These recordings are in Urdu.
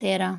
13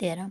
13।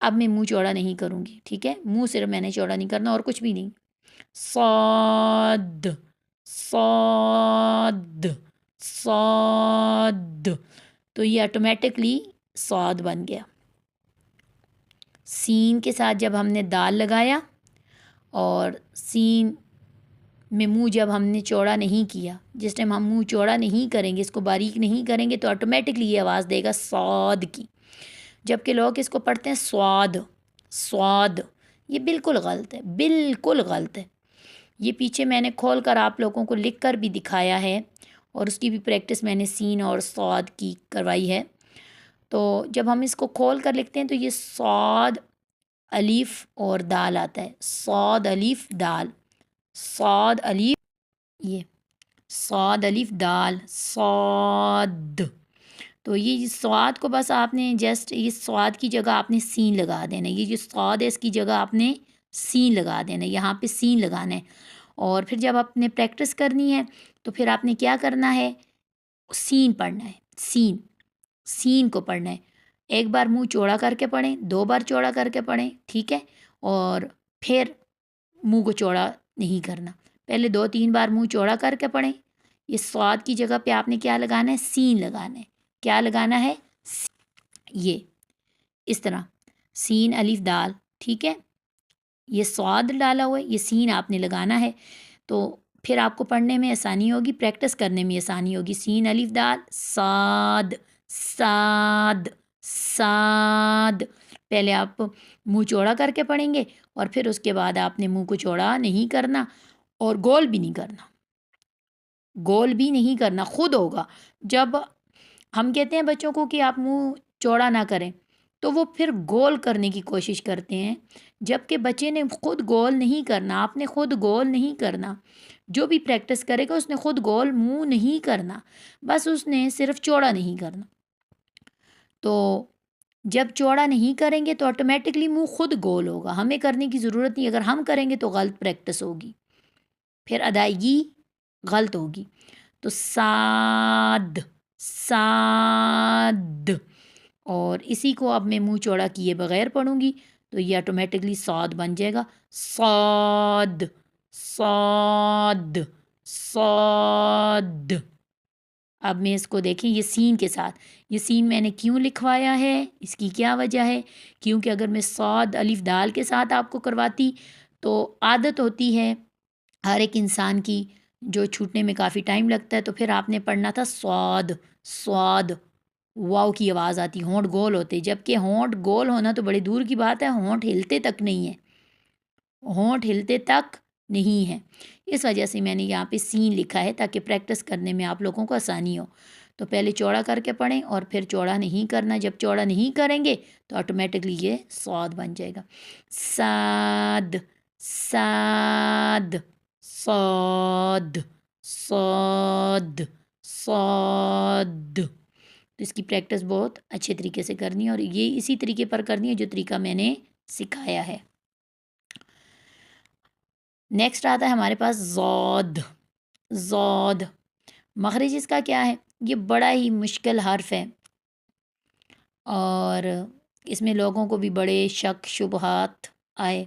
اب میں منہ چوڑا نہیں کروں گی، ٹھیک ہے، منہ صرف میں نے چوڑا نہیں کرنا اور کچھ بھی نہیں. صاد صاد صاد. تو یہ آٹومیٹکلی صاد بن گیا. سین کے ساتھ جب ہم نے دال لگایا اور سین میں منہ جب ہم نے چوڑا نہیں کیا، جس ٹائم ہم منہ چوڑا نہیں کریں گے، اس کو باریک نہیں کریں گے، تو آٹومیٹکلی یہ آواز دے گا صاد کی. جبکہ لوگ اس کو پڑھتے ہیں سواد سواد. یہ بالکل غلط ہے، بالکل غلط ہے. یہ پیچھے میں نے کھول کر آپ لوگوں کو لکھ کر بھی دکھایا ہے اور اس کی بھی پریکٹس میں نے سین اور صاد کی کروائی ہے. تو جب ہم اس کو کھول کر لکھتے ہیں تو یہ صاد الف اور دال آتا ہے. صاد الف دال، صاد الف، یہ صاد الف دال صاد. تو یہ سواد کو بس آپ نے جسٹ یہ سواد کی جگہ آپ نے سین لگا دینا. یہ جو سواد ہے اس کی جگہ آپ نے سین لگا دینا، یہاں پہ سین لگانا ہے. اور پھر جب آپ نے پریکٹس کرنی ہے تو پھر آپ نے کیا کرنا ہے، سین پڑھنا ہے. سین سین کو پڑھنا ہے. ایک بار منہ چوڑا کر کے پڑھیں، 2 بار چوڑا کر کے پڑھیں، ٹھیک ہے. اور پھر منہ کو چوڑا نہیں کرنا، پہلے 2-3 بار منہ چوڑا کر کے پڑھیں. یہ سواد کی جگہ پہ آپ نے کیا لگانا ہے، سین لگانا ہے. کیا لگانا ہے، یہ اس طرح سین الف دال، ٹھیک ہے. یہ سواد ڈالا ہوا ہے، یہ سین آپ نے لگانا ہے. تو پھر آپ کو پڑھنے میں آسانی ہوگی، پریکٹس کرنے میں آسانی ہوگی. سین الف دال صاد صاد صاد. پہلے آپ منہ چوڑا کر کے پڑھیں گے اور پھر اس کے بعد آپ نے منہ کو چوڑا نہیں کرنا اور گول بھی نہیں کرنا. گول بھی نہیں کرنا، خود ہوگا. جب ہم کہتے ہیں بچوں کو کہ آپ منہ چوڑا نہ کریں تو وہ پھر گول کرنے کی کوشش کرتے ہیں، جب کہ بچے نے خود گول نہیں کرنا. آپ نے خود گول نہیں کرنا. جو بھی پریکٹس کرے گا اس نے خود گول منہ نہیں کرنا، بس اس نے صرف چوڑا نہیں کرنا. تو جب چوڑا نہیں کریں گے تو آٹومیٹکلی منہ خود گول ہوگا، ہمیں کرنے کی ضرورت نہیں. اگر ہم کریں گے تو غلط پریکٹس ہوگی، پھر ادائیگی غلط ہوگی. تو ساد ساد. اور اسی کو اب میں منہ چوڑا کیے بغیر پڑھوں گی تو یہ آٹومیٹکلی صاد بن جائے گا. صاد صاد صاد. اب میں اس کو دیکھیں یہ سین کے ساتھ، یہ سین میں نے کیوں لکھوایا ہے، اس کی کیا وجہ ہے. کیونکہ اگر میں صاد الف دال کے ساتھ آپ کو کرواتی تو عادت ہوتی ہے ہر ایک انسان کی جو چھوٹنے میں کافی ٹائم لگتا ہے، تو پھر آپ نے پڑھنا تھا سواد سواد. واو کی آواز آتی، ہونٹ گول ہوتے، جبکہ ہونٹ گول ہونا تو بڑی دور کی بات ہے، ہونٹ ہلتے تک نہیں ہے، ہونٹ ہلتے تک نہیں ہے. اس وجہ سے میں نے یہاں پہ سین لکھا ہے تاکہ پریکٹس کرنے میں آپ لوگوں کو آسانی ہو. تو پہلے چوڑا کر کے پڑھیں اور پھر چوڑا نہیں کرنا. جب چوڑا نہیں کریں گے تو آٹومیٹکلی یہ صاد بن جائے گا. صاد صاد صاد صاد صاد. تو اس کی پریکٹس بہت اچھے طریقے سے کرنی ہے اور یہ اسی طریقے پر کرنی ہے جو طریقہ میں نے سکھایا ہے. نیکسٹ آتا ہے ہمارے پاس زود. زود مخرج اس کا کیا ہے، یہ بڑا ہی مشکل حرف ہے اور اس میں لوگوں کو بھی بڑے شک شبہات آئے.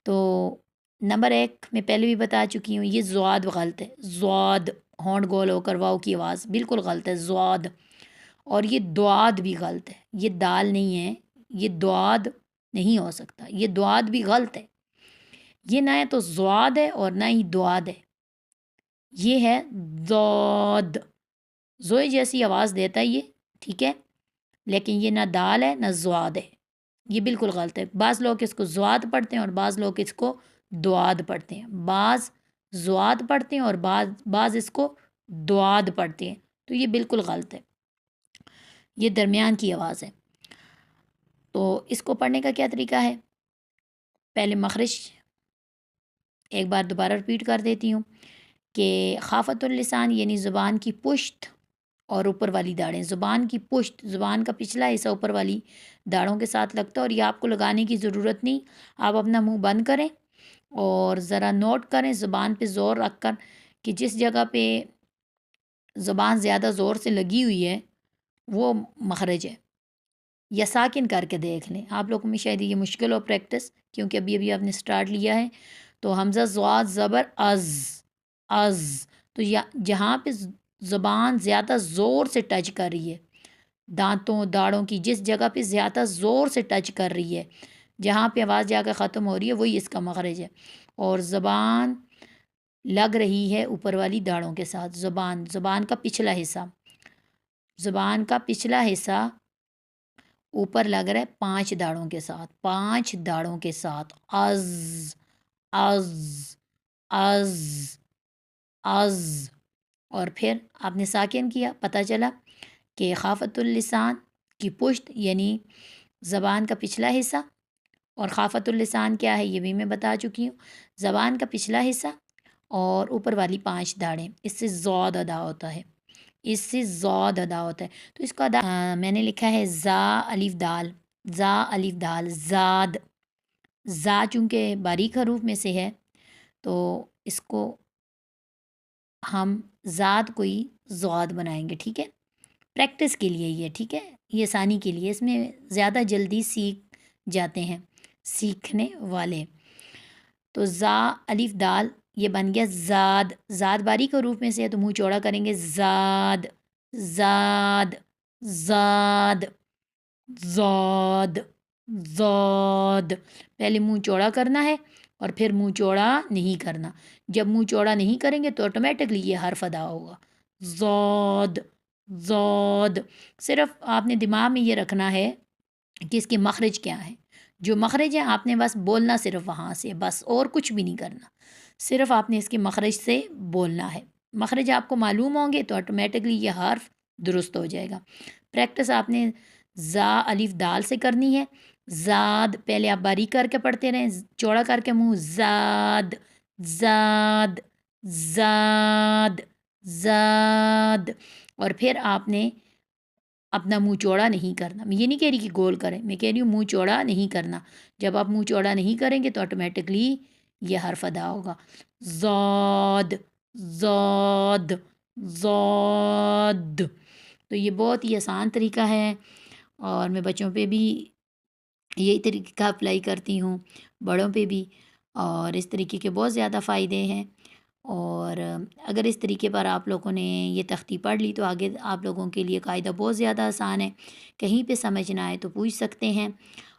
تو نمبر 1 میں پہلے بھی بتا چکی ہوں، یہ زواد غلط ہے. زواد ہونٹ گول ہو کر واؤ کی آواز بالکل غلط ہے، زواد. اور یہ دعاد بھی غلط ہے، یہ دال نہیں ہے، یہ دعاد نہیں ہو سکتا، یہ دعاد بھی غلط ہے. یہ نہ تو زواد ہے اور نہ ہی دعاد ہے، یہ ہے زود. زوئے جیسی آواز دیتا ہے یہ، ٹھیک ہے، لیکن یہ نہ دال ہے نہ زواد ہے، یہ بالکل غلط ہے. بعض لوگ اس کو زواد پڑھتے ہیں اور بعض لوگ اس کو دعاد پڑھتے ہیں. بعض زواد پڑھتے ہیں اور بعض اس کو دعاد پڑھتے ہیں، تو یہ بالکل غلط ہے، یہ درمیان کی آواز ہے. تو اس کو پڑھنے کا کیا طریقہ ہے، پہلے مخرج ایک بار دوبارہ رپیٹ کر دیتی ہوں کہ خافت اللسان یعنی زبان کی پشت اور اوپر والی داڑیں. زبان کی پشت، زبان کا پچھلا حصہ اوپر والی داڑھوں کے ساتھ لگتا ہے اور یہ آپ کو لگانے کی ضرورت نہیں. آپ اپنا منہ بند کریں اور ذرا نوٹ کریں زبان پہ زور رکھ کر کہ جس جگہ پہ زبان زیادہ زور سے لگی ہوئی ہے وہ مخرج ہے. یا ساکن کر کے دیکھ لیں. آپ لوگوں میں شاید یہ مشکل ہو پریکٹس، کیونکہ ابھی ابھی آپ نے اسٹارٹ لیا ہے. تو حمزہ ضاد زبر از، از. تو جہاں پہ زبان زیادہ زور سے ٹچ کر رہی ہے، دانتوں داڑوں کی جس جگہ پہ زیادہ زور سے ٹچ کر رہی ہے، جہاں پہ آواز جا کے ختم ہو رہی ہے، وہی اس کا مخرج ہے. اور زبان لگ رہی ہے اوپر والی داڑوں کے ساتھ. زبان کا پچھلا حصہ، زبان کا پچھلا حصہ اوپر لگ رہا ہے 5 داڑوں کے ساتھ، 5 داڑوں کے ساتھ. از، از، از، از. اور پھر آپ نے ساکن کیا، پتہ چلا کہ خافت اللسان کی پشت یعنی زبان کا پچھلا حصہ. اور خافت اللسان کیا ہے یہ بھی میں بتا چکی ہوں. زبان کا پچھلا حصہ اور اوپر والی 5 داڑیں، اس سے ضاد ادا ہوتا ہے، اس سے ضاد ادا ہوتا ہے. تو اس کو ادا میں نے لکھا ہے زا الف دال، زا الف دال، زاد. زا چونکہ باریک حروف میں سے ہے تو اس کو ہم زاد کو ہی ضاد بنائیں گے. ٹھیک ہے، پریکٹس کے لیے یہ، ٹھیک ہے، یہ آسانی کے لیے. اس میں زیادہ جلدی سیکھ جاتے ہیں سیکھنے والے. تو زا الف دال یہ بن گیا زاد. زاد باریک حروف میں سے ہے تو منہ چوڑا کریں گے، زاد، زاد، زاد، زاد، زاد. پہلے منہ چوڑا کرنا ہے اور پھر منہ چوڑا نہیں کرنا. جب منہ چوڑا نہیں کریں گے تو آٹومیٹکلی یہ حرف ادا ہوگا، زاد، زاد. صرف آپ نے دماغ میں یہ رکھنا ہے کہ اس کے مخرج کیا ہیں. جو مخرج ہیں آپ نے بس بولنا صرف وہاں سے، بس اور کچھ بھی نہیں کرنا. صرف آپ نے اس کے مخرج سے بولنا ہے. مخرج آپ کو معلوم ہوں گے تو آٹومیٹکلی یہ حرف درست ہو جائے گا. پریکٹس آپ نے زا الف دال سے کرنی ہے. زاد پہلے آپ باریک کر کے پڑھتے رہیں، چوڑا کر کے منہ، زاد، زاد، زاد، زاد. اور پھر آپ نے اپنا منہ چوڑا نہیں کرنا. میں یہ نہیں کہہ رہی کہ گول کریں، میں کہہ رہی ہوں منہ چوڑا نہیں کرنا. جب آپ منہ چوڑا نہیں کریں گے تو آٹومیٹکلی یہ حرف ادا ہوگا، زاد، زاد، زاد. تو یہ بہت ہی آسان طریقہ ہے اور میں بچوں پہ بھی یہی طریقہ اپلائی کرتی ہوں، بڑوں پہ بھی. اور اس طریقے کے بہت زیادہ فائدے ہیں. اور اگر اس طریقے پر آپ لوگوں نے یہ تختی پڑھ لی تو آگے آپ لوگوں کے لیے قاعدہ بہت زیادہ آسان ہے. کہیں پہ سمجھ نہ آئے تو پوچھ سکتے ہیں.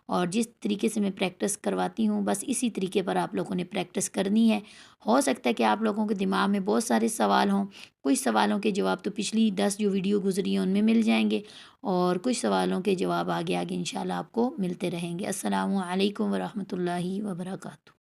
اور جس طریقے سے میں پریکٹس کرواتی ہوں بس اسی طریقے پر آپ لوگوں نے پریکٹس کرنی ہے. ہو سکتا ہے کہ آپ لوگوں کے دماغ میں بہت سارے سوال ہوں، کچھ سوالوں کے جواب تو پچھلی 10 جو ویڈیو گزری ہیں ان میں مل جائیں گے، اور کچھ سوالوں کے جواب آگے آگے انشاءاللہ آپ کو ملتے رہیں گے. السلام علیکم ورحمۃ اللہ وبرکاتہ.